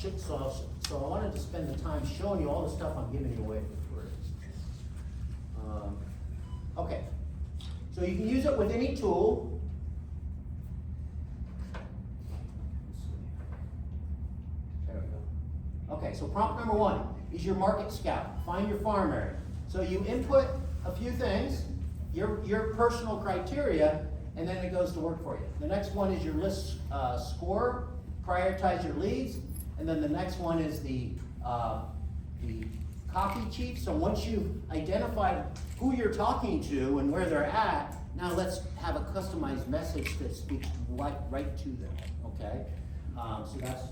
so I wanted to spend the time showing you all the stuff I'm giving you away for free. Okay, so you can use it with any tool. There we go. Okay, so prompt number 1 is your market scout. Find your farm area. So you input a few things, your personal criteria, and then it goes to work for you. The next one is your list score, prioritize your leads, and then the next one is the copy chief. So once you've identified who you're talking to and where they're at, now let's have a customized message that speaks right to them, okay? So that's,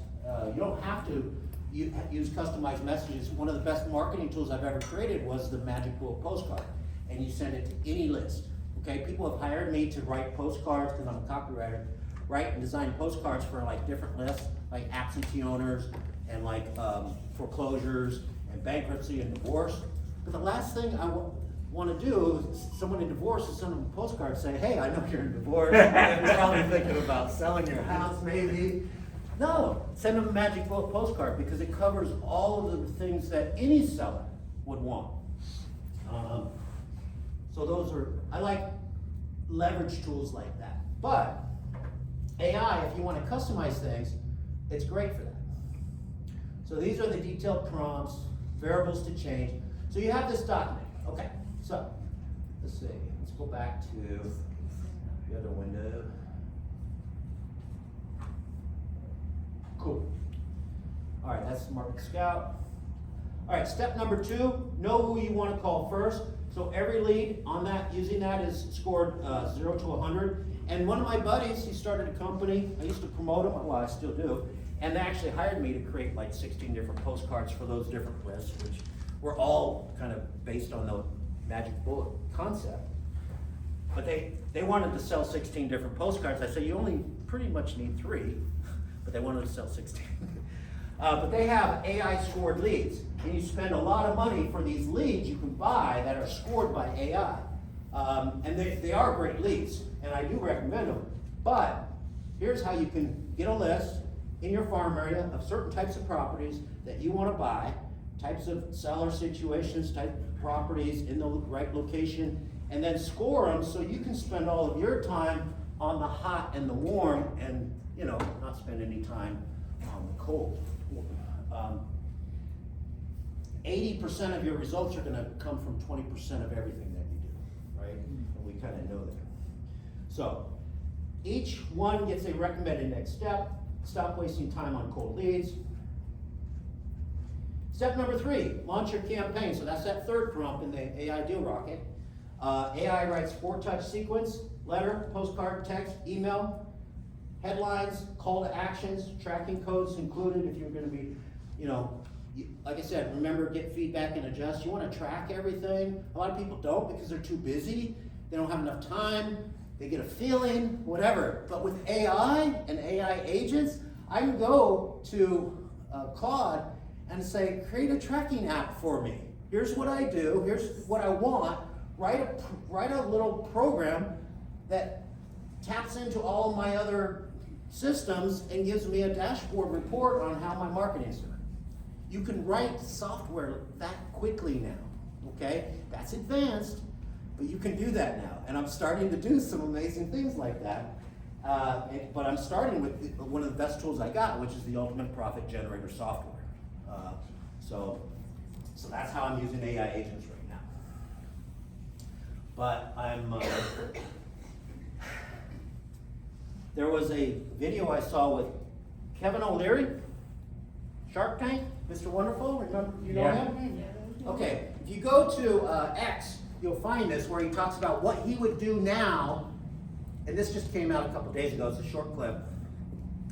you don't have to use customized messages. One of the best marketing tools I've ever created was the Magic Bullet postcard, and you send it to any list. Okay, people have hired me to write postcards, because I'm a copywriter, write and design postcards for like different lists, like absentee owners and like foreclosures and bankruptcy and divorce. But the last thing I want to do is someone in divorce is send them a postcard saying, hey, I know you're in divorce, you're probably thinking about selling your house maybe. No, send them a Magic Bullet postcard because it covers all of the things that any seller would want. So those are, I like leverage tools like that. But AI, if you want to customize things, it's great for that. So these are the detailed prompts, variables to change. So you have this document. Okay, so let's see. Let's go back to the other window. Cool. All right, that's Market Scout. All right, step number 2, know who you want to call first. So every lead on that, using that, is scored 0 to 100. And one of my buddies, he started a company. I used to promote him, well, I still do. And they actually hired me to create like 16 different postcards for those different lists, which were all kind of based on the Magic Bullet concept. But they wanted to sell 16 different postcards. I said, you only pretty much need 3, but they wanted to sell 16. But they have AI scored leads. And you spend a lot of money for these leads you can buy that are scored by AI. And they are great leads, and I do recommend them. But here's how you can get a list in your farm area of certain types of properties that you want to buy, types of seller situations, type of properties in the right location, and then score them so you can spend all of your time on the hot and the warm and, you know, not spend any time on the cold. 80% of your results are going to come from 20% of everything that you do, right? And we kind of know that. So each one gets a recommended next step. Stop wasting time on cold leads. Step number 3, launch your campaign. So that's that third prompt in the AI Deal Rocket. AI writes 4-touch sequence, letter, postcard, text, email, headlines, call to actions, tracking codes included if you're going to be, you know, like I said, remember, get feedback and adjust. You want to track everything. A lot of people don't because they're too busy. They don't have enough time. They get a feeling, whatever. But with AI and AI agents, I can go to Claude and say, create a tracking app for me. Here's what I do. Here's what I want. Write a little program that taps into all of my other systems and gives me a dashboard report on how my marketing's doing. You can write software that quickly now, okay? That's advanced, but you can do that now. And I'm starting to do some amazing things like that. But I'm starting with one of the best tools I got, which is the Ultimate Profit Generator software. So that's how I'm using AI agents right now. But there was a video I saw with Kevin O'Leary, Shark Tank, Mr. Wonderful, remember, you know him? Yeah. Okay, if you go to X, you'll find this where he talks about what he would do now, and this just came out a couple days ago, it's a short clip.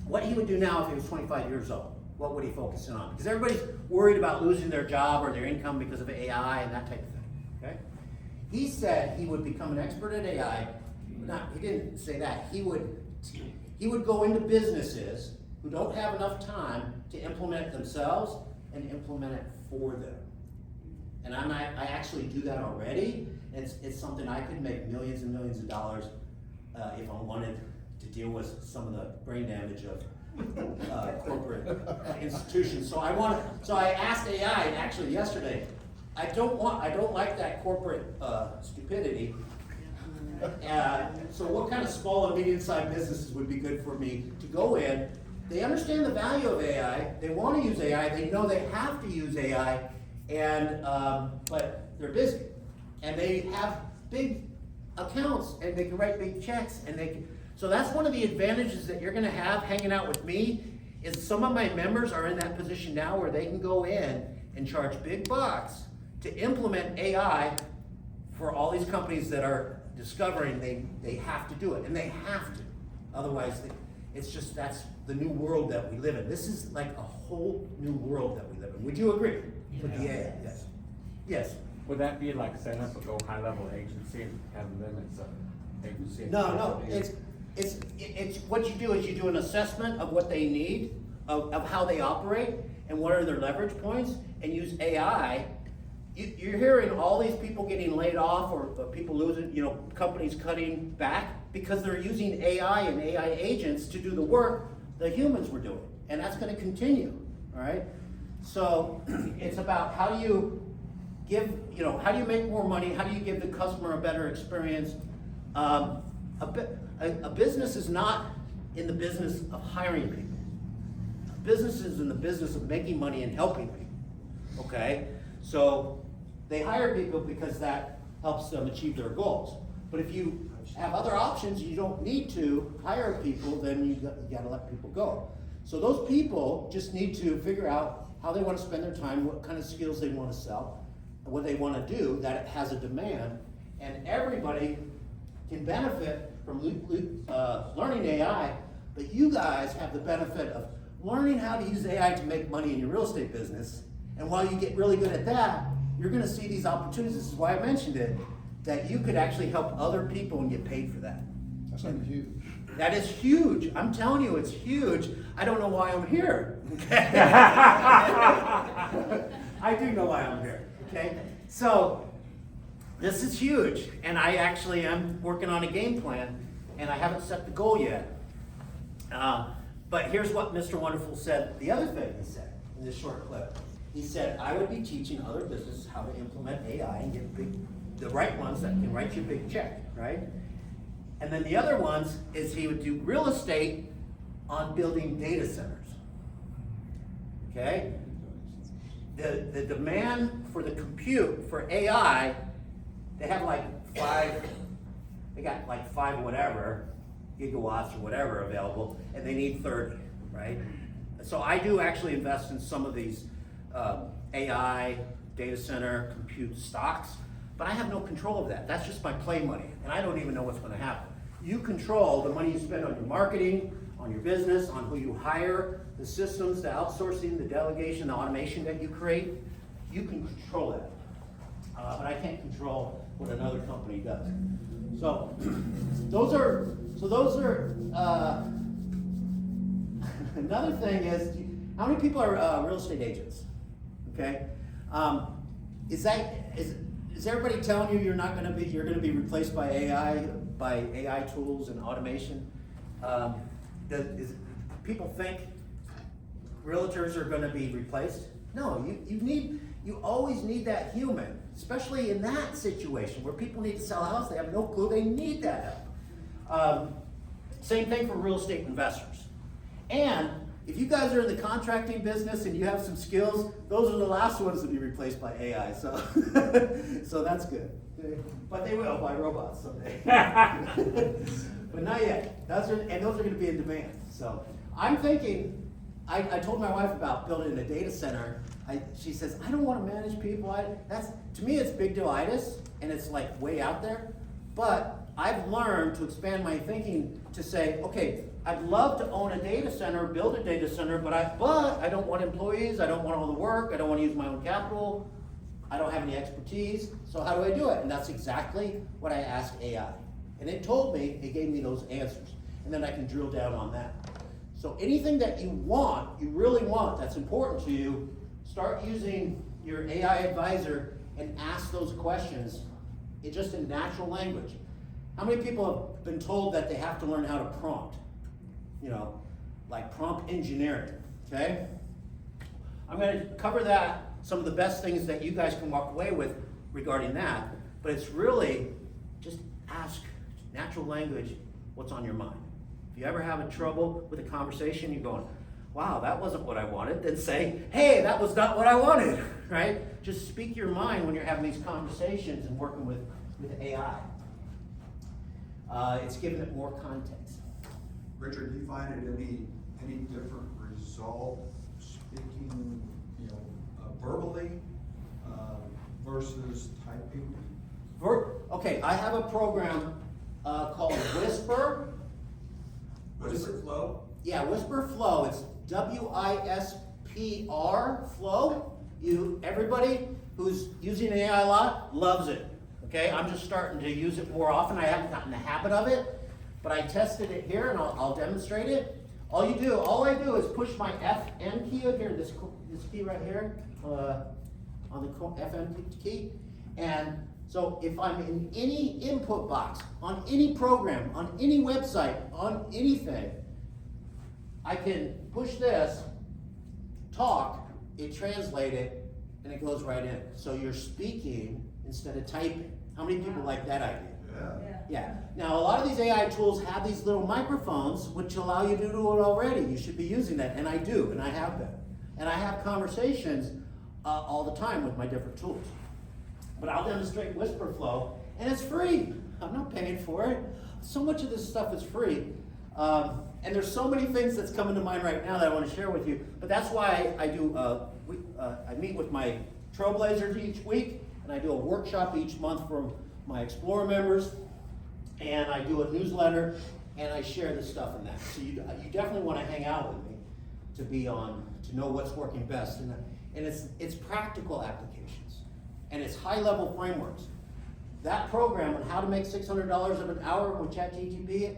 What he would do now if he was 25 years old, what would he focus in on? Because everybody's worried about losing their job or their income because of AI and that type of thing, okay? He said he would become an expert at AI, he didn't say that, he would go into businesses who don't have enough time to implement it themselves and implement it for them. And I actually do that already. It's something I could make millions and millions of dollars if I wanted to deal with some of the brain damage of corporate institutions. So I asked AI actually yesterday. I don't like that corporate stupidity. So what kind of small and medium-sized businesses would be good for me to go in? They understand the value of AI. They want to use AI. They know they have to use AI, and but they're busy, and they have big accounts, and they can write big checks, and they can. So that's one of the advantages that you're going to have hanging out with me. Is some of my members are in that position now where they can go in and charge big bucks to implement AI for all these companies that are discovering they have to do it, and they have to. Otherwise, it's just that's the new world that we live in. This is like a whole new world that we live in. Would you agree with the AI? Yes. Yes. Would that be like setting up a go high-level agency and have limits of agency? No. It's what you do is you do an assessment of what they need, of how they operate, and what are their leverage points, and use AI. You're hearing all these people getting laid off or people losing, companies cutting back because they're using AI and AI agents to do the work the humans were doing. And that's going to continue, all right? So it's about how do you give, how do you make more money? How do you give the customer a better experience? A business is not in the business of hiring people. A business is in the business of making money and helping people, okay? So they hire people because that helps them achieve their goals. But if you have other options, you don't need to hire people, then you got to let people go. So those people just need to figure out how they want to spend their time, what kind of skills they want to sell, what they want to do, that it has a demand, and everybody can benefit from learning AI, but you guys have the benefit of learning how to use AI to make money in your real estate business. And while you get really good at that, you're going to see these opportunities. This is why I mentioned it, that you could actually help other people and get paid for that. That's like huge. That is huge. I'm telling you, it's huge. I don't know why I'm here. Okay? I do know why I'm here. Okay? So this is huge, and I actually am working on a game plan, and I haven't set the goal yet. But here's what Mr. Wonderful said. The other thing he said in this short clip. He said, I would be teaching other businesses how to implement AI and get the right ones that can write you a big check, right? And then the other ones is he would do real estate on building data centers, okay? The demand for the compute, for AI, they have like five whatever, gigawatts or whatever available, and they need 30, right? So I do actually invest in some of these AI, data center, compute stocks, but I have no control of that. That's just my play money, and I don't even know what's going to happen. You control the money you spend on your marketing, on your business, on who you hire, the systems, the outsourcing, the delegation, the automation that you create. You can control that, but I can't control what another company does. So those are another thing is, how many people are real estate agents? Okay, is everybody telling you you're going to be replaced by AI tools and automation? People think realtors are going to be replaced? No, you always need that human, especially in that situation where people need to sell a house, they have no clue, they need that help. Same thing for real estate investors. And if you guys are in the contracting business and you have some skills, those are the last ones to be replaced by AI. So, so that's good. But they will by robots someday. But not yet. Those are going to be in demand. So I'm thinking. I told my wife about building a data center. She says, I don't want to manage people. To me, it's big deal-itis, and it's like way out there. But I've learned to expand my thinking to say, okay, I'd love to own a data center, build a data center, but I don't want employees, I don't want all the work, I don't want to use my own capital, I don't have any expertise, so how do I do it? And that's exactly what I asked AI. And it gave me those answers. And then I can drill down on that. So anything that you really want, that's important to you, start using your AI advisor and ask those questions just in natural language. How many people have been told that they have to learn how to prompt? like prompt engineering, okay? I'm gonna cover that, some of the best things that you guys can walk away with regarding that, but it's really just ask natural language what's on your mind. If you ever have a trouble with a conversation, you're going, wow, that wasn't what I wanted, then say, hey, that was not what I wanted, right? Just speak your mind when you're having these conversations and working with AI. It's giving it more context. Richard, do you find it any different result speaking, verbally versus typing? Okay, I have a program called Whisper. Whisper Flow? Yeah, Whisper Flow. It's WISPR Flow. Everybody who's using AI a lot loves it. Okay, I'm just starting to use it more often. I haven't gotten the habit of it, but I tested it here and I'll demonstrate it. All I do is push my FN key over here, this key right here, on the FN key. And so if I'm in any input box, on any program, on any website, on anything, I can push this, talk, it translates it, and it goes right in. So you're speaking instead of typing. How many people like that idea? Yeah. Now, a lot of these AI tools have these little microphones which allow you to do it already. You should be using that, and I do, and I have been. And I have conversations all the time with my different tools. But I'll demonstrate Whisper Flow, and it's free. I'm not paying for it. So much of this stuff is free. And there's so many things that's coming to mind right now that I want to share with you. But that's why I do, I meet with my Trailblazers each week, and I do a workshop each month for my Explorer members, and I do a newsletter, and I share this stuff in that. So you definitely want to hang out with me to know what's working best. And it's practical applications, and it's high-level frameworks. That program on how to make $600 an hour with ChatGPT,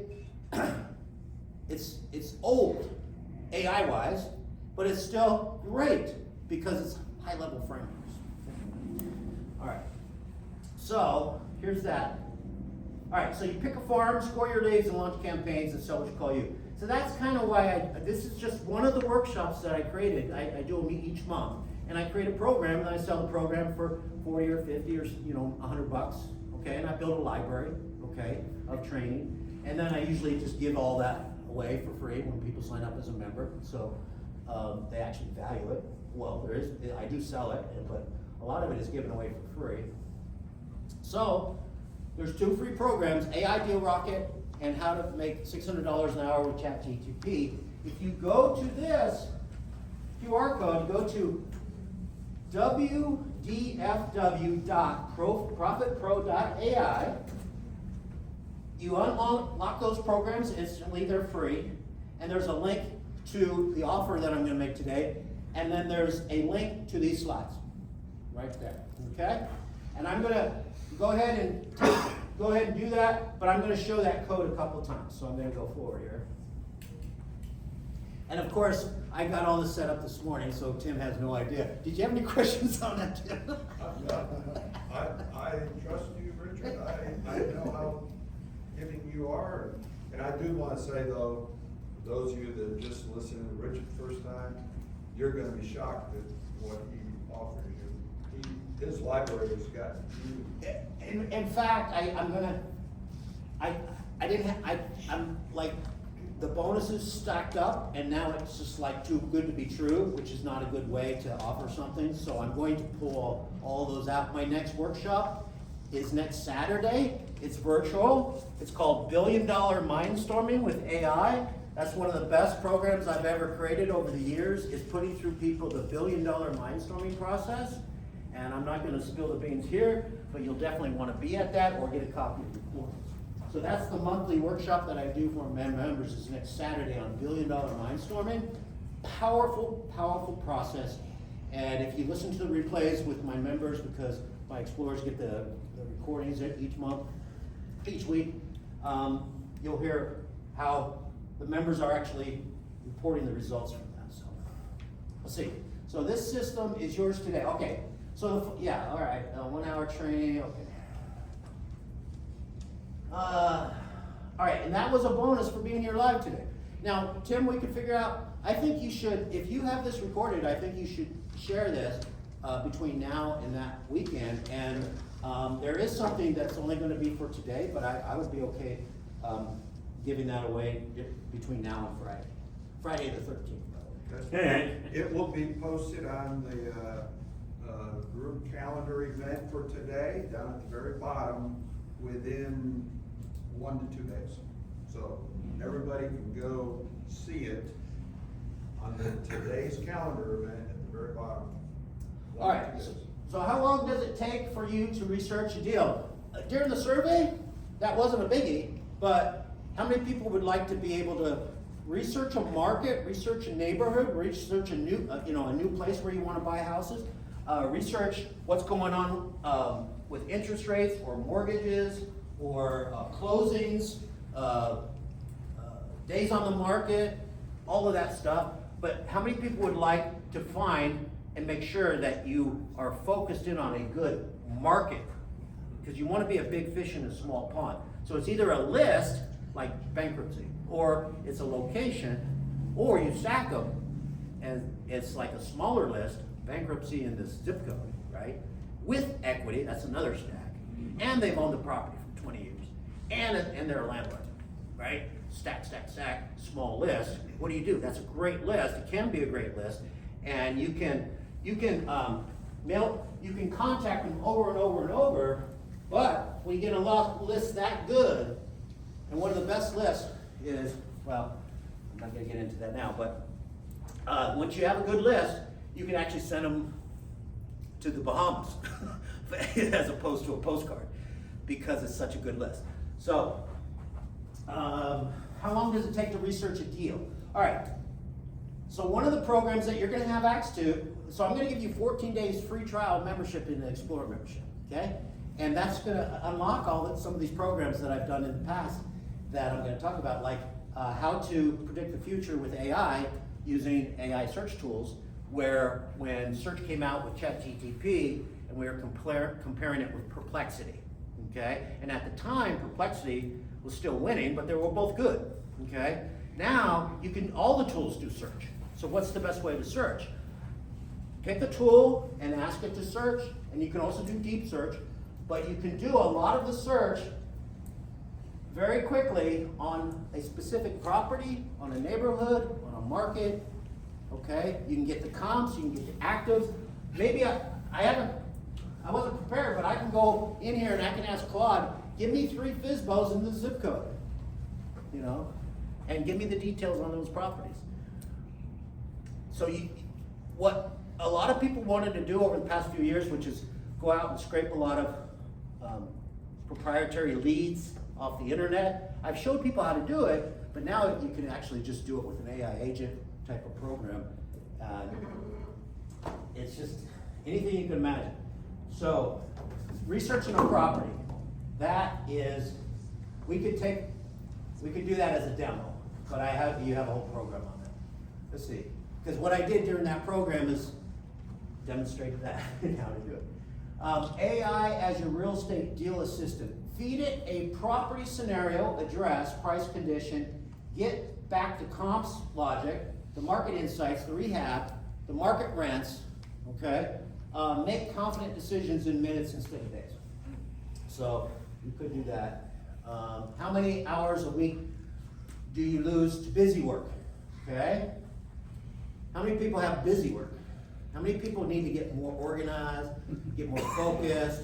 it's old, AI-wise, but it's still great because it's high-level frameworks. All right, so here's that. All right, so you pick a farm, score your leads, and launch campaigns, and sell what you call you. So that's kind of why this is just one of the workshops that I created. I do them each month, and I create a program, and I sell the program for 40 or 50 or $100, okay? And I build a library, okay, of training, and then I usually just give all that away for free when people sign up as a member, so they actually value it. Well, I do sell it, but a lot of it is given away for free. So there's 2 free programs, AI Deal Rocket and how to make $600 an hour with ChatGPT. If you go to this QR code, go to wdfw.profitpro.ai. You unlock those programs instantly, they're free. And there's a link to the offer that I'm going to make today. And then there's a link to these slides right there, okay? And I'm going to go ahead and do that, but I'm going to show that code a couple of times. So I'm going to go forward here. And of course, I got all this set up this morning, so Tim has no idea. Did you have any questions on that, Tim? I trust you, Richard. I know how giving you are. And I do want to say, though, for those of you that are just listening to Richard the first time, you're going to be shocked at what he offers you. His library has got you. In fact, I'm like, the bonuses stacked up, and now it's just like too good to be true, which is not a good way to offer something. So I'm going to pull all those out. My next workshop is next Saturday. It's virtual. It's called $1 Billion Mindstorming with AI. That's one of the best programs I've ever created over the years, is putting through people the $1 billion mindstorming process. And I'm not going to spill the beans here, but you'll definitely want to be at that or get a copy of the course. So that's the monthly workshop that I do for my members. Is next Saturday on $1 Billion Mindstorming. Powerful, powerful process. And if you listen to the replays with my members, because my explorers get the recordings each week, you'll hear how the members are actually reporting the results from that. So let's see. So this system is yours today. Okay. So yeah, all right. 1 hour training. Okay. All right, and that was a bonus for being here live today. Now, Tim, we could figure out, I think you should, if you have this recorded, I think you should share this between now and that weekend. And there is something that's only gonna be for today, but I would be okay giving that away between now and Friday. Friday the 13th, by the way. Okay. It will be posted on the group calendar event for today, down at the very bottom, within 1 to 2 days. So everybody can go see it on today's calendar event at the very bottom. All right, so how long does it take for you to research a deal? During the survey, that wasn't a biggie, but how many people would like to be able to research a market, research a neighborhood, research a new, a new place where you want to buy houses, research what's going on with interest rates or mortgages or closings, days on the market, all of that stuff. But how many people would like to find and make sure that you are focused in on a good market? Because you want to be a big fish in a small pond. So it's either a list, like bankruptcy, or it's a location, or you stack them, and it's like a smaller list, bankruptcy and this zip code, right? With equity, that's another stack. And they've owned the property for 20 years. And they're a landlord, right? Stack, stack, stack, small list. What do? That's a great list. It can be a great list. And you can contact them over and over and over, but when you get a list that good, and one of the best lists is, well, I'm not gonna get into that now, but once you have a good list, you can actually send them to the Bahamas as opposed to a postcard, because it's such a good list. So, how long does it take to research a deal? All right, so one of the programs that you're gonna have access to, so I'm gonna give you 14 days free trial membership in the Explorer membership, okay? And that's gonna unlock some of these programs that I've done in the past that I'm gonna talk about, like how to predict the future with AI using AI search tools, where when search came out with ChatGPT, and we were comparing it with Perplexity, okay? And at the time, Perplexity was still winning, but they were both good, okay? Now, all the tools do search. So what's the best way to search? Pick a tool and ask it to search, and you can also do deep search, but you can do a lot of the search very quickly on a specific property, on a neighborhood, on a market, okay? You can get the comps, you can get the actives. Maybe I wasn't prepared, but I can go in here and I can ask Claude, give me 3 FSBOs in the zip code, and give me the details on those properties. So what a lot of people wanted to do over the past few years, which is go out and scrape a lot of proprietary leads off the internet. I've showed people how to do it, but now you can actually just do it with an AI agent type of program. It's just anything you can imagine. So, researching a property, we could do that as a demo, but you have a whole program on that. Let's see, because what I did during that program is demonstrate that, how to do it. AI as your real estate deal assistant. Feed it a property scenario, address, price, condition, get back to comps logic, the market insights, the rehab, the market rents, okay? Make confident decisions in minutes instead of days. So you could do that. How many hours a week do you lose to busy work? Okay? How many people have busy work? How many people need to get more organized, get more focused,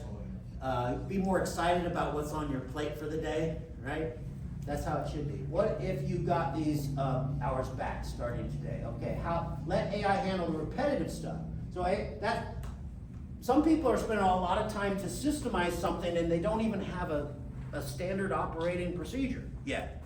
be more excited about what's on your plate for the day, right? That's how it should be. What if you got these hours back starting today? Okay, let AI handle the repetitive stuff. So some people are spending a lot of time to systemize something and they don't even have a standard operating procedure yet,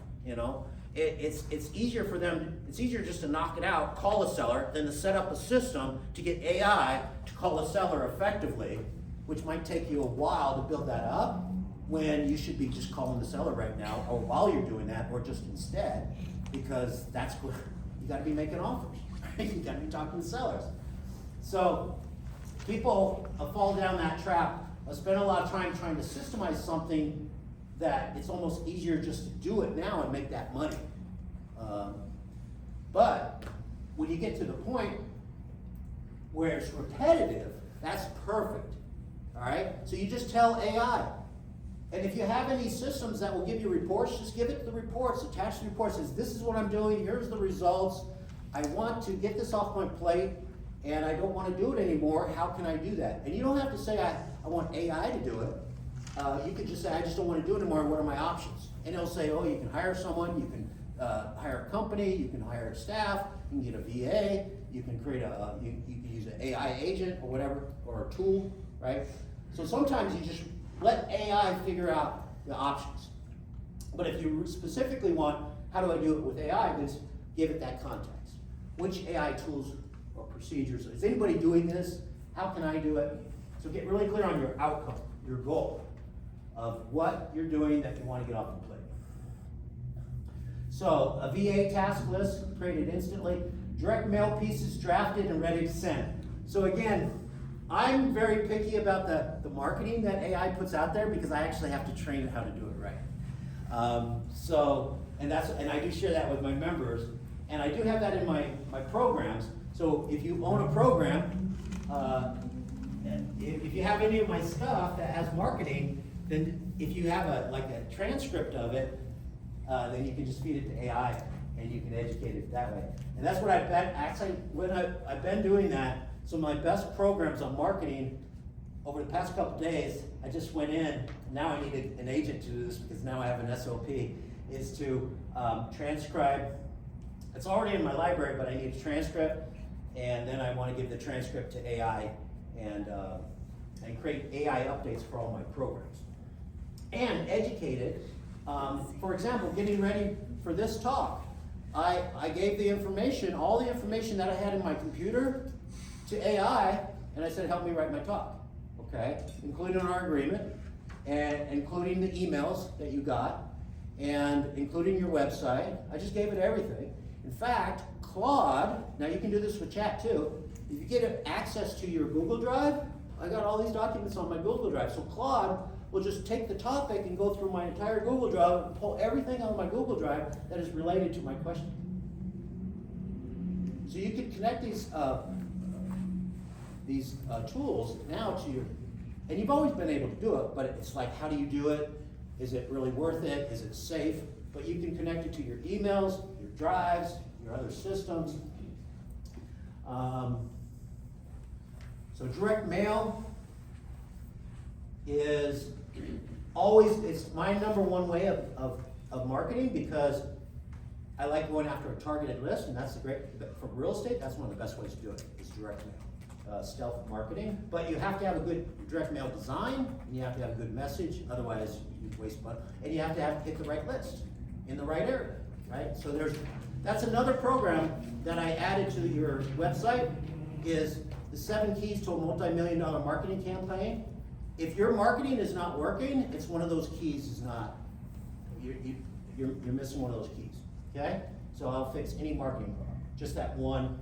It's easier for them, it's easier just to knock it out, call a seller, than to set up a system to get AI to call a seller effectively, which might take you a while to build that up, when you should be just calling the seller right now, or while you're doing that, or just instead, because that's what, you gotta be making offers, right? You gotta be talking to sellers. So, people fall down that trap, spend a lot of time trying to systemize something that it's almost easier just to do it now and make that money. But when you get to the point where it's repetitive, that's perfect, all right? So you just tell AI. And if you have any systems that will give you reports, just give it the reports, attach the reports, says this is what I'm doing, here's the results. I want to get this off my plate and I don't want to do it anymore. How can I do that? And you don't have to say I want AI to do it. You could just say I just don't want to do it anymore, what are my options? And it'll say, oh, you can hire someone, you can hire a company, you can hire a staff, you can get a VA, you can create you can use an AI agent or whatever, or a tool, right? So sometimes you just let AI figure out the options. But if you specifically want, how do I do it with AI, then give it that context. Which AI tools or procedures, is anybody doing this? How can I do it? So get really clear on your outcome, your goal of what you're doing that you want to get off the plate. So a VA task list created instantly, direct mail pieces drafted and ready to send. So again, I'm very picky about the marketing that AI puts out there because I actually have to train it how to do it right. And I do share that with my members, and I do have that in my programs. So if you own a program, if you have any of my stuff that has marketing, then if you have a transcript of it, then you can just feed it to AI and you can educate it that way. And that's what I've been doing that. So my best programs on marketing over the past couple days, I just went in, now I need an agent to do this because now I have an SOP, is to transcribe. It's already in my library, but I need a transcript, and then I want to give the transcript to AI and create AI updates for all my programs. And educate it. For example, getting ready for this talk, I gave the information, all the information that I had in my computer to AI, and I said, help me write my talk, okay? Including our agreement, and including the emails that you got, and including your website. I just gave it everything. In fact, Claude, now you can do this with chat too, if you get access to your Google Drive, I got all these documents on my Google Drive, so Claude will just take the topic and go through my entire Google Drive and pull everything on my Google Drive that is related to my question. So you can connect these tools now to your, and you've always been able to do it, but it's like, how do you do it? Is it really worth it? Is it safe? But you can connect it to your emails, your drives, your other systems. So direct mail is always, it's my number one way of marketing because I like going after a targeted list, and that's for real estate, that's one of the best ways to do it, is direct mail, stealth marketing. But you have to have a good direct mail design, and you have to have a good message, otherwise you waste money. And you have to hit the right list in the right area, right? So that's another program that I added to your website, is the 7 keys to a multi-million-dollar marketing campaign. If your marketing is not working, it's one of those keys is not, you're missing one of those keys, okay? So I'll fix any marketing problem, just that one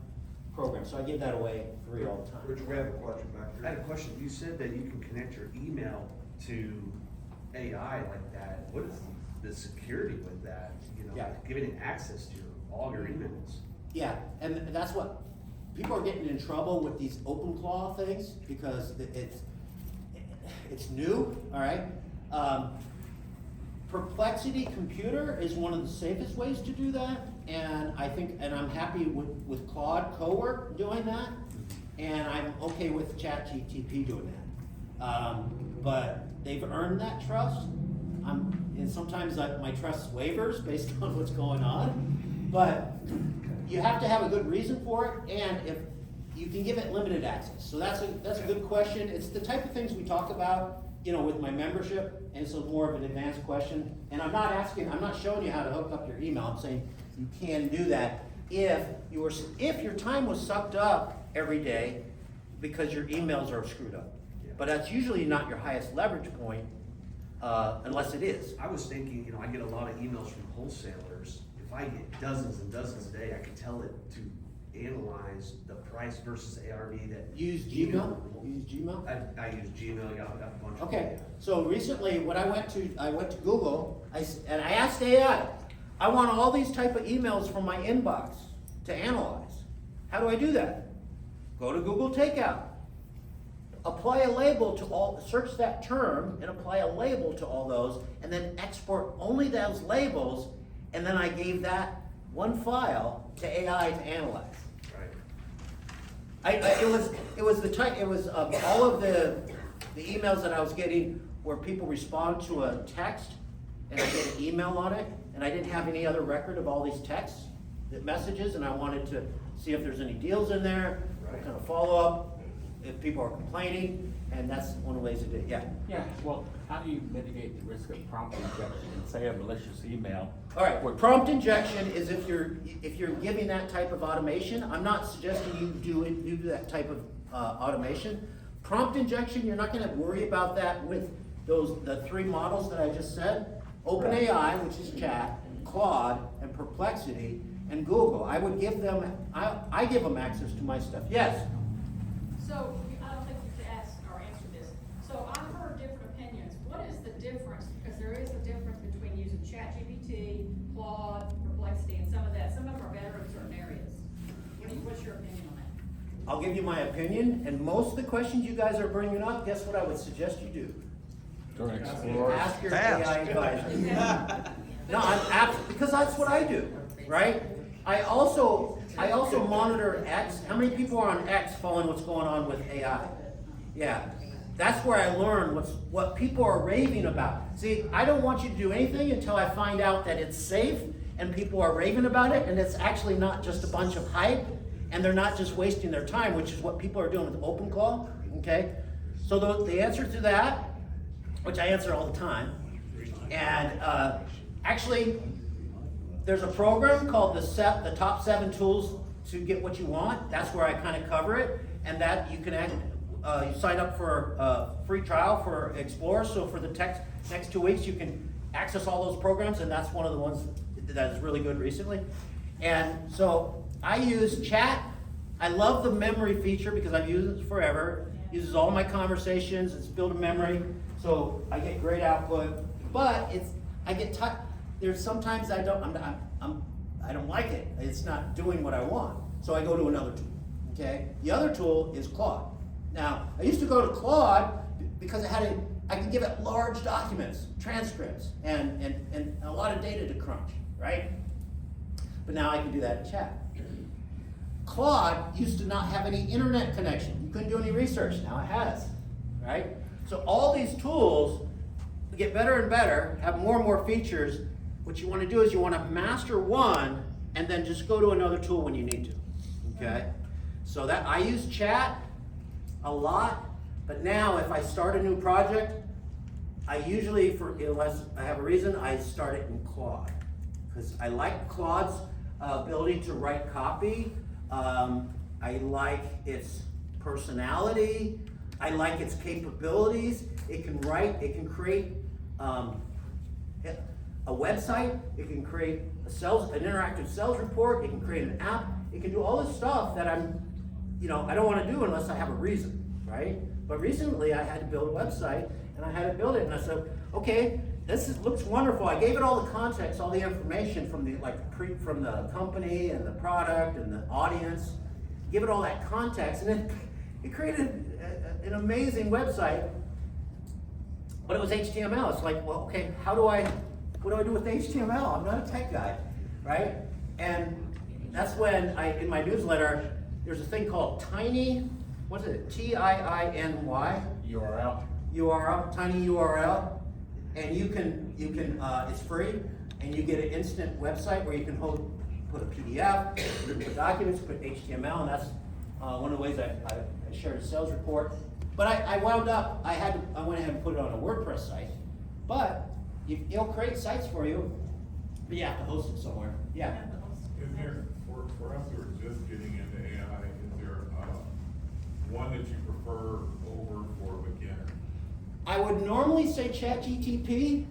program. So I give that away free all the time. Richard, we have a question back I had here. a question. You said that you can connect your email to AI like that. What is the security with that? You know, Yeah. giving it access to all your emails. Yeah, and that's what, people are getting in trouble with these open claw things because it's new, all right? Perplexity Computer is one of the safest ways to do that, and I'm happy with Claude Cowork doing that, and I'm okay with ChatGPT doing that. But they've earned that trust. And sometimes my trust wavers based on what's going on, but you have to have a good reason for it, and if you can give it limited access. So that's a good question. It's the type of things we talk about, with my membership, and so more of an advanced question. And I'm not showing you how to hook up your email. I'm saying you can do that if your time was sucked up every day because your emails are screwed up. Yeah. But that's usually not your highest leverage point, unless it is. I was thinking, I get a lot of emails from wholesalers. If I get dozens and dozens a day, I could tell it to analyze the price versus ARV that. Use Gmail? Use Gmail? I use Gmail, got a bunch of. Okay, so recently when I went to Google, and I asked AI, I want all these type of emails from my inbox. to analyze. How do I do that? Go to Google Takeout. Apply a label to all, search that term and apply a label to all those, and then export only those labels, and then I gave that one file to AI to analyze. It was the type, all of the emails that I was getting where people respond to a text and I get an email on it, and I didn't have any other record of all these texts, the messages, and I wanted to see if there's any deals in there, what kind of follow-up, if people are complaining, and that's one of the ways to do it, yeah. Yeah, well, how do you mitigate the risk of prompt injection in, say, a malicious email? All right, prompt injection is if you're giving that type of automation. I'm not suggesting you do that type of automation. Prompt injection, you're not going to worry about that with the three models that I just said. OpenAI, which is chat, Claude, and Perplexity, and Google. I would give them, I give them access to my stuff. Yes? So, I don't think you can ask or answer this. So I've heard different opinions. What is the difference? Because there is a difference between using ChatGPT, Claude, Perplexity, and some of that. Some of them are better in certain areas. What's your opinion on that? I'll give you my opinion, and most of the questions you guys are bringing up, guess what I would suggest you do? Ask your AI advisor. No, because that's what I do, right? I also monitor X. How many people are on X following what's going on with AI? Yeah, that's where I learn what people are raving about. See, I don't want you to do anything until I find out that it's safe and people are raving about it, and it's actually not just a bunch of hype, and they're not just wasting their time, which is what people are doing with OpenClaw. Okay, so the answer to that, which I answer all the time, and actually, there's a program called the Top 7 Tools to Get What You Want. That's where I kind of cover it, and that you can you sign up for a free trial for Explore. So for the next 2 weeks, you can access all those programs, and that's one of the ones that is really good recently. And so I use chat. I love the memory feature because I've used it forever. It uses all my conversations. It's built a memory, so I get great output. But I get tired. There's sometimes I don't like it. It's not doing what I want. So I go to another tool. Okay. The other tool is Claude. Now I used to go to Claude because I could give it large documents, transcripts, and a lot of data to crunch, right? But now I can do that in chat. Claude used to not have any internet connection. You couldn't do any research. Now it has, right? So all these tools get better and better, have more and more features. What you want to do is you want to master one and then just go to another tool when you need to, okay? So that I use chat a lot, but now if I start a new project, I usually, unless I have a reason, I start it in Claude. Because I like Claude's ability to write copy. I like its personality. I like its capabilities. It can write, it can create a website, it can create an interactive sales report, it can create an app, it can do all this stuff that I don't want to do unless I have a reason, right? But recently I had to build a website, and I had to build it, and I said, okay, looks wonderful. I gave it all the context, all the information from the company and the product and the audience, give it all that context, and then it created an amazing website, but it was HTML. It's like, well, okay, what do I do with HTML? I'm not a tech guy, right? And that's when in my newsletter, there's a thing called Tiny, what is it? TIINY? URL, Tiny URL. And you can it's free, and you get an instant website where you can put a PDF, you can put documents, put HTML, and that's one of the ways I shared a sales report. But I wound up, I went ahead and put it on a WordPress site. But it'll create sites for you, but you have to host it somewhere. Yeah. Is there, for us who are just getting into AI, is there one that you prefer over for a beginner? I would normally say ChatGPT,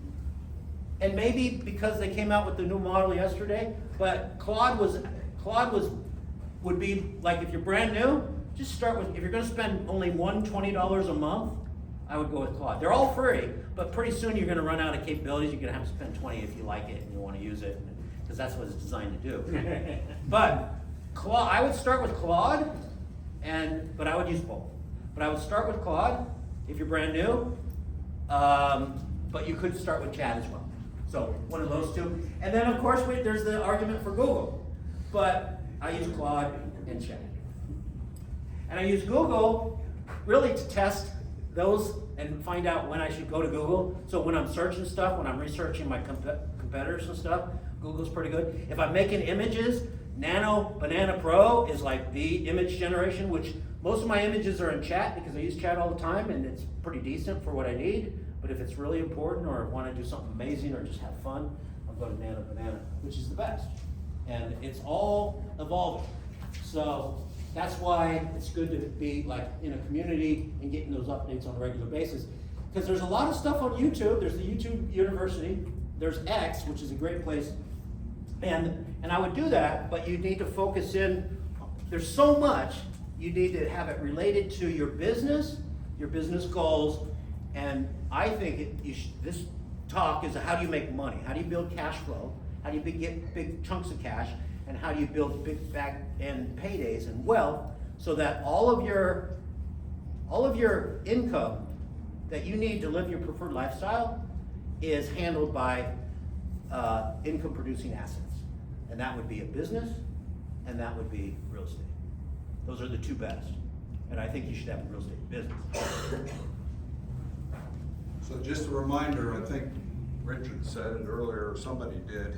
and maybe because they came out with the new model yesterday, but Claude would be like, if you're brand new, just start with, if you're gonna spend only $20 a month, I would go with Claude. They're all free, but pretty soon you're gonna run out of capabilities. You're gonna have to spend 20 if you like it and you wanna use it, because that's what it's designed to do. But Claude, I would start with Claude, but I would use both. But I would start with Claude if you're brand new, but you could start with Chat as well. So one of those two. And then of course there's the argument for Google, but I use Claude and Chat. And I use Google really to test those and find out when I should go to Google. So when I'm searching stuff, when I'm researching my competitors and stuff, Google's pretty good. If I'm making images, Nano Banana Pro is like the image generation, which most of my images are in Chat because I use Chat all the time and it's pretty decent for what I need. But if it's really important or I want to do something amazing or just have fun, I'll go to Nano Banana, which is the best. And it's all evolving. So that's why it's good to be like in a community and getting those updates on a regular basis. Because there's a lot of stuff on YouTube. There's the YouTube University. There's X, which is a great place. And I would do that, but you need to focus in. There's so much. You need to have it related to your business goals. And I think this talk is how do you make money? How do you build cash flow? How do you get big chunks of cash? And how do you build big back end paydays and wealth so that all of your income that you need to live your preferred lifestyle is handled by income producing assets. And that would be a business and that would be real estate. Those are the two best. And I think you should have a real estate business. So just a reminder, I think Richard said it earlier, or somebody did,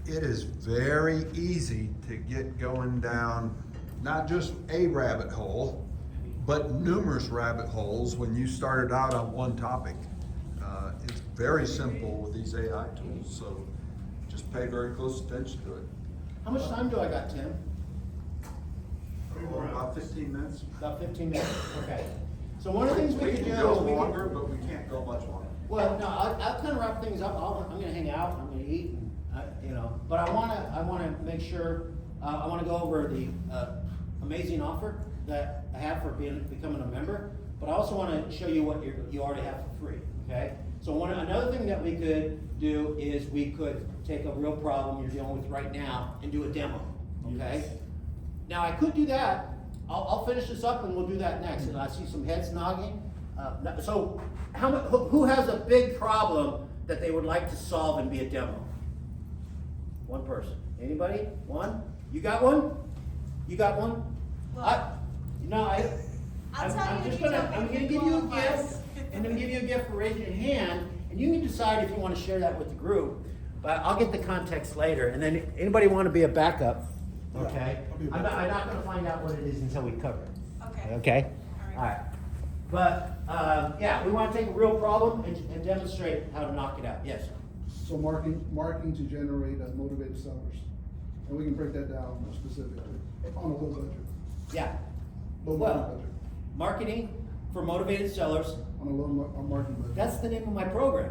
it is very easy to get going down not just a rabbit hole, but numerous rabbit holes when you started out on one topic. It's very simple with these AI tools, so just pay very close attention to it. How much time do I got, Tim? About 15 minutes. About 15 minutes, okay. So one of the things we could do can is go we could, longer, but we can't go much longer. well, no, I'll kind of wrap things up. I'm gonna hang out, I'm gonna eat, and, but I wanna make sure, I wanna go over the, amazing offer that I have for becoming a member, but I also wanna show you what you already have for free, okay? So another thing that we could do is we could take a real problem you're dealing with right now and do a demo, okay? Now I could do that. I'll finish this up and we'll do that next. And I see some heads nodding. So who has a big problem that they would like to solve and be a demo? One person. Anybody? One? You got one? You got one? Well, I'm gonna give you a gift. I'm gonna give you a gift for raising your hand, and you can decide if you want to share that with the group. But I'll get the context later. And then anybody want to be a backup? Okay. I'm not gonna find out what it is until we cover it. Okay. Okay? All right. All right. But, yeah, we want to take a real problem and demonstrate how to knock it out. Yes? So marketing to generate motivated sellers. And we can break that down more specifically on a low budget. Yeah. Low Well, budget. marketing for motivated sellers. On a low marketing budget. That's the name of my program.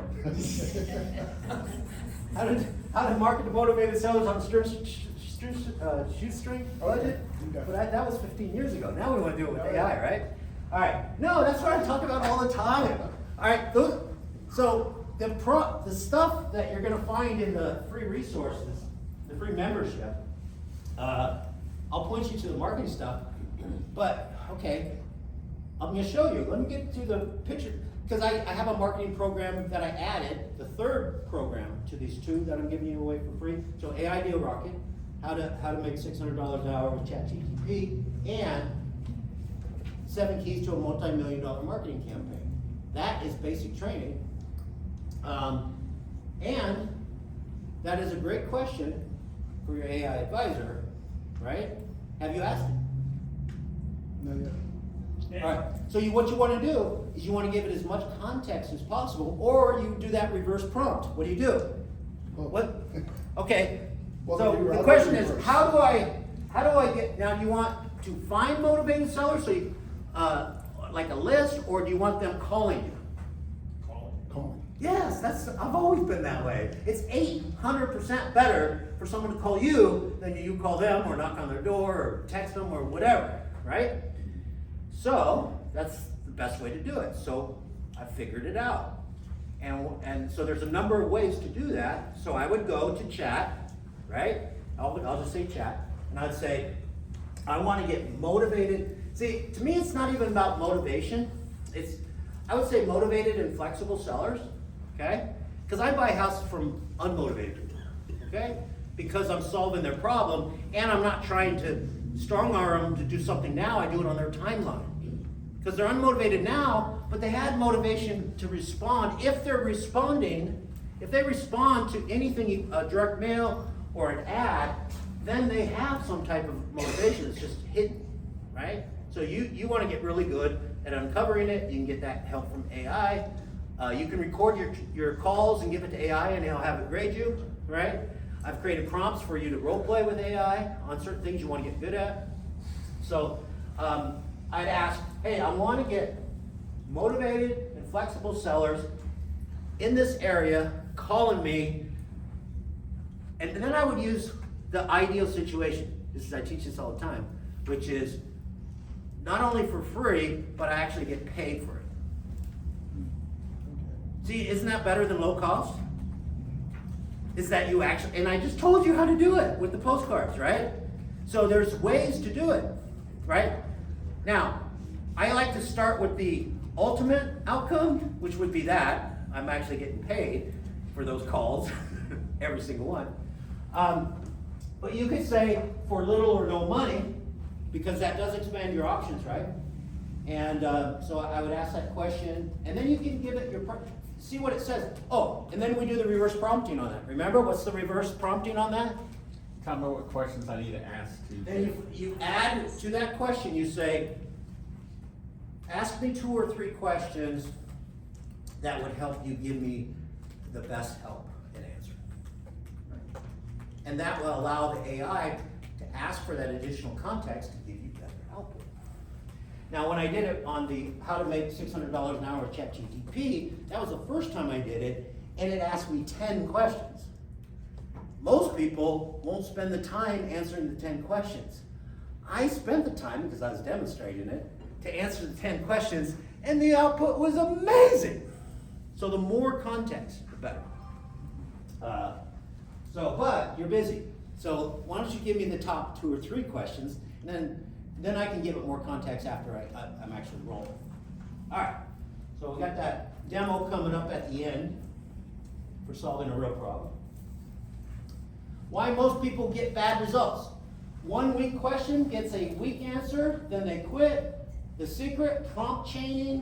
How to market to motivated sellers on shoestring budget? But that was 15 years ago. Now we want to do it with AI, right? All right. No, that's what I talk about all the time. All right. So the stuff that you're going to find in the free resources, the free membership, I'll point you to the marketing stuff. But okay, I'm going to show you. Let me get to the picture. Because I have a marketing program that I added, the third program to these two that I'm giving you away for free. So AI Deal Rocket, how to make $600 an hour with ChatGPT, and 7 keys to a multi-million-dollar marketing campaign. That is basic training. And that is a great question for your AI advisor, right? Have you asked it? Not yet. All right, so what you want to do is you want to give it as much context as possible, or you do that reverse prompt. What do you do? Oh. What? Okay, Well, so then the I'll question do is, reverse. how do I get, now do you want to find motivated sellers, so you, like a list, or do you want them calling you? Calling. Yes, I've always been that way. It's 800% better for someone to call you than you call them, or knock on their door, or text them, or whatever, right? So that's the best way to do it. So I figured it out. And so there's a number of ways to do that. So I would go to chat, right? I'll just say chat. And I'd say, I want to get motivated. See, to me, it's not even about motivation. It's, I would say, motivated and flexible sellers, okay? Because I buy houses from unmotivated people, okay? Because I'm solving their problem, and I'm not trying to strong arm them to do something now. I do it on their timeline. Because they're unmotivated now, but they had motivation to respond. If they're responding, if they respond to anything, a direct mail or an ad, then they have some type of motivation. It's just hidden, right? So you want to get really good at uncovering it. You can get that help from AI. You can record your calls and give it to AI, and it'll have it grade you, right? I've created prompts for you to role play with AI on certain things you want to get good at. So I'd ask, hey, I want to get motivated and flexible sellers in this area calling me, and then I would use the ideal situation. This is, I teach this all the time, which is not only for free, but I actually get paid for it. See, isn't that better than low cost? Is that you actually, and I just told you how to do it with the postcards, right? So there's ways to do it, right? Now, I like to start with the ultimate outcome, which would be that I'm actually getting paid for those calls, every single one. But you could say for little or no money, because that does expand your options, right? And so I would ask that question, and then you can give it your, see what it says. Oh, and then we do the reverse prompting on that. Remember, what's the reverse prompting on that? Tell me what questions I need to ask to. Then you add to that question, you say, ask me 2 or 3 questions that would help you give me the best help in answering. And that will allow the AI to ask for that additional context to give you better help. Now, when I did it on the how to make $600 an hour with ChatGPT, that was the first time I did it, and it asked me 10 questions. Most people won't spend the time answering the 10 questions. I spent the time, because I was demonstrating it, to answer the 10 questions, and the output was amazing. So the more context, the better. But you're busy. So why don't you give me the top 2 or 3 questions, and then I can give it more context after I'm actually rolling. All right, so we got that demo coming up at the end for solving a real problem. Why most people get bad results. 1 weak question gets a weak answer, then they quit. The secret, prompt chaining,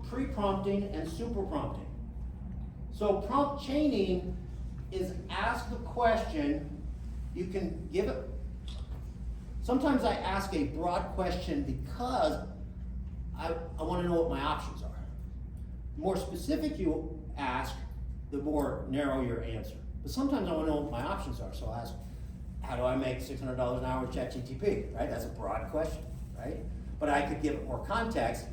pre-prompting, and super prompting. So prompt chaining is ask the question, you can give it. Sometimes I ask a broad question because I want to know what my options are. The more specific you ask, the more narrow your answer. But sometimes I want to know what my options are, so I ask, how do I make $600 an hour with ChatGPT, right? That's a broad question, right? But I could give it more context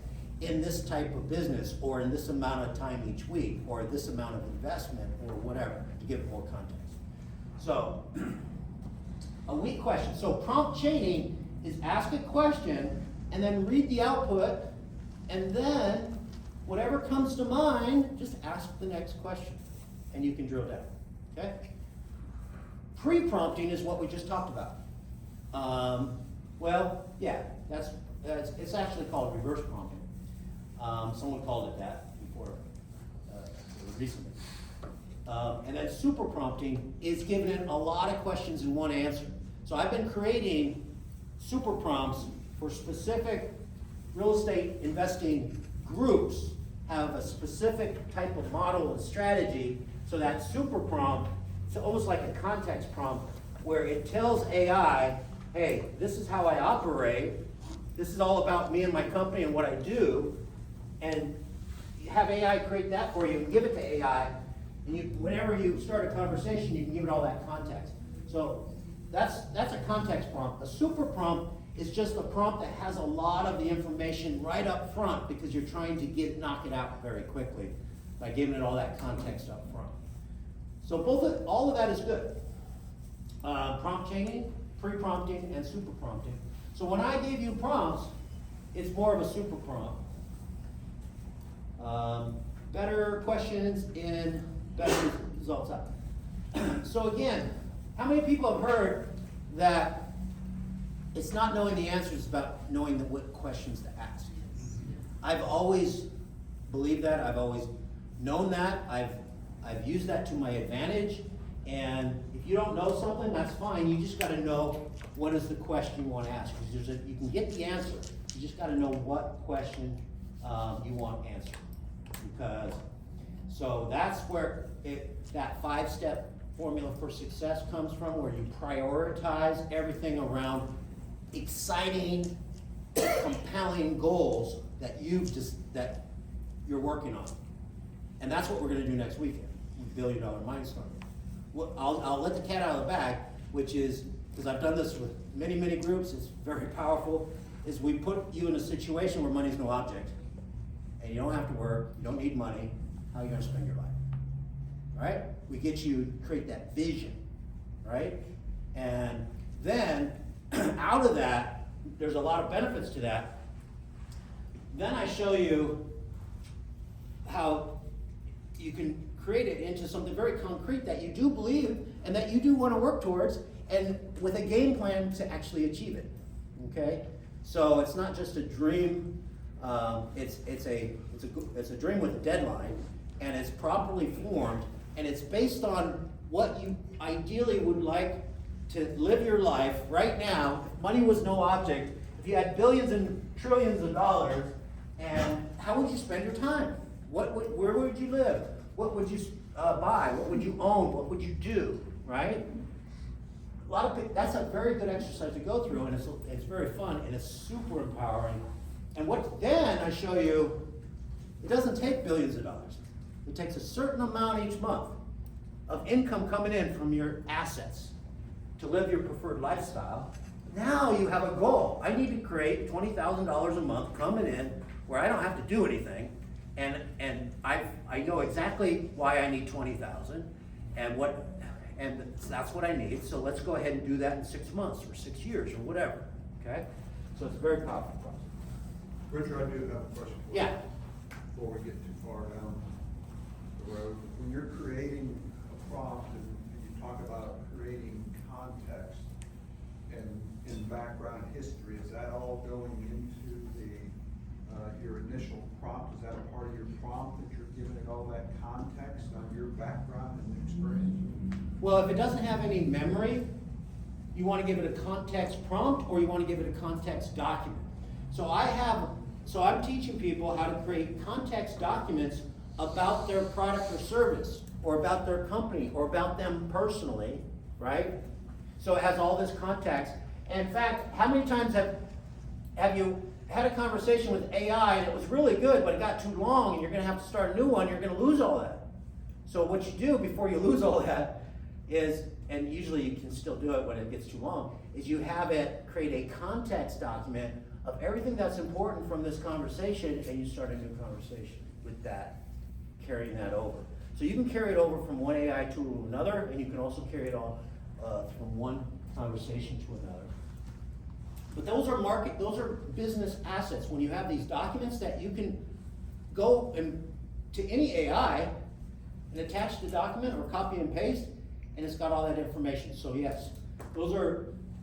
in this type of business, or in this amount of time each week, or this amount of investment, or whatever, to give it more context. So, a weak question. So prompt chaining is ask a question, and then read the output, and then whatever comes to mind, just ask the next question, and you can drill down, okay? Pre-prompting is what we just talked about. Well, yeah, it's actually called reverse prompting. Someone called it that before, recently. And then super prompting is giving it a lot of questions in one answer. So I've been creating super prompts for specific real estate investing groups, have a specific type of model and strategy, so that super prompt, it's almost like a context prompt, where it tells AI, hey, this is how I operate, this is all about me and my company and what I do, and you have AI create that for you and give it to AI, and whenever you start a conversation, you can give it all that context. So that's a context prompt. A super prompt is just a prompt that has a lot of the information right up front, because you're trying to knock it out very quickly by giving it all that context up front. So all of that is good. Prompt chaining, pre-prompting, and super prompting. So when I give you prompts, it's more of a super prompt. Better questions in better results out. So again, how many people have heard that it's not knowing the answers, it's about knowing what questions to ask. I've always believed that, I've always known that, I've used that to my advantage, and if you don't know something, that's fine, you just gotta know what is the question you wanna ask, because you can get the answer, you just gotta know what question, you want answered. Because, so that's where that 5-step formula for success comes from, where you prioritize everything around exciting, compelling goals that that you're working on. And that's what we're gonna do next weekend, with $1 Billion Milestone. I'll let the cat out of the bag, which is, because I've done this with many, many groups, it's very powerful, is we put you in a situation where money's no object, and you don't have to work, you don't need money, how are you gonna spend your life? Right? We get you to create that vision, right? And then, out of that, there's a lot of benefits to that. Then I show you how you can create it into something very concrete that you do believe and that you do want to work towards, and with a game plan to actually achieve it, okay? So it's not just a dream, it's a dream with a deadline, and it's properly formed, and it's based on what you ideally would like to live your life right now. If money was no object, if you had billions and trillions of dollars, and how would you spend your time? Where would you live? What would you buy? What would you own? What would you do, right? A lot of people, that's a very good exercise to go through, and it's very fun, and it's super empowering. And then I show you, it doesn't take billions of dollars. It takes a certain amount each month of income coming in from your assets to live your preferred lifestyle. Now you have a goal. I need to create $20,000 a month coming in where I don't have to do anything, and I know exactly why I need 20,000 and that's what I need. So let's go ahead and do that in 6 months or 6 years or whatever. Okay? So it's a very powerful process. Richard, I do have a question for you. Yeah. Before we get too far down the road, when you're creating a prompt and you talk about creating context and in background history, is that all going into your initial prompt? Is that a part of your prompt that you're giving it all that context on your background and experience? Well, if it doesn't have any memory, you want to give it a context prompt, or you want to give it a context document. So I'm teaching people how to create context documents about their product or service, or about their company, or about them personally, right? So it has all this context. And in fact, how many times have you had a conversation with AI and it was really good, but it got too long and you're gonna have to start a new one, you're gonna lose all that. So what you do before you lose all that is, and usually you can still do it when it gets too long, is you have it create a context document of everything that's important from this conversation, and you start a new conversation with that, carrying that over. So you can carry it over from one AI tool to another, and you can also carry it on from one conversation to another. But those are business assets. When you have these documents that you can go to any AI and attach the document or copy and paste, and it's got all that information. So yes,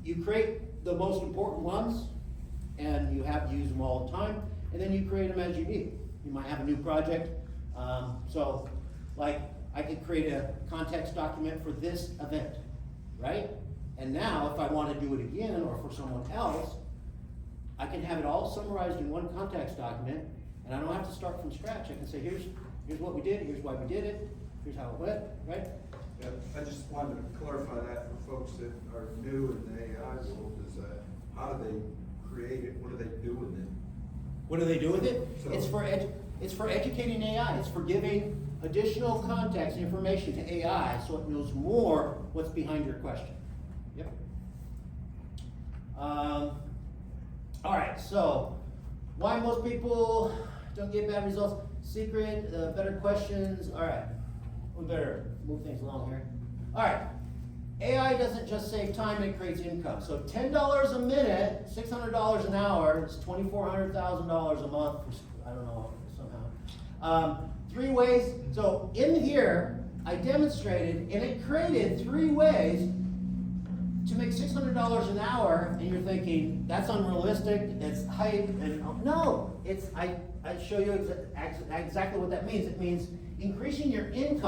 you create the most important ones, and you have to use them all the time, and then you create them as you need. You might have a new project. So like I could create a context document for this event, right? And now if I want to do it again or for someone else, I can have it all summarized in one context document, and I don't have to start from scratch. I can say, here's what we did, here's why we did it, here's how it went, right? Yeah, I just wanted to clarify that for folks that are new in the AI world, is that how do they create it? What do they do with it? What do they do with it? So- It's for educating AI. It's for giving additional context and information to AI so it knows more what's behind your question. Yep. All right, so why most people don't get bad results? Secret, better questions. All right, we better move things along here. All right, AI doesn't just save time, it creates income. So $10 a minute, $600 an hour, it's $2,400,000 a month, I don't know, somehow. 3 ways, so in here, I demonstrated, and it created 3 ways to make $600 an hour, and you're thinking, that's unrealistic, it's hype, and, no, I show you exactly what that means. It means increasing your income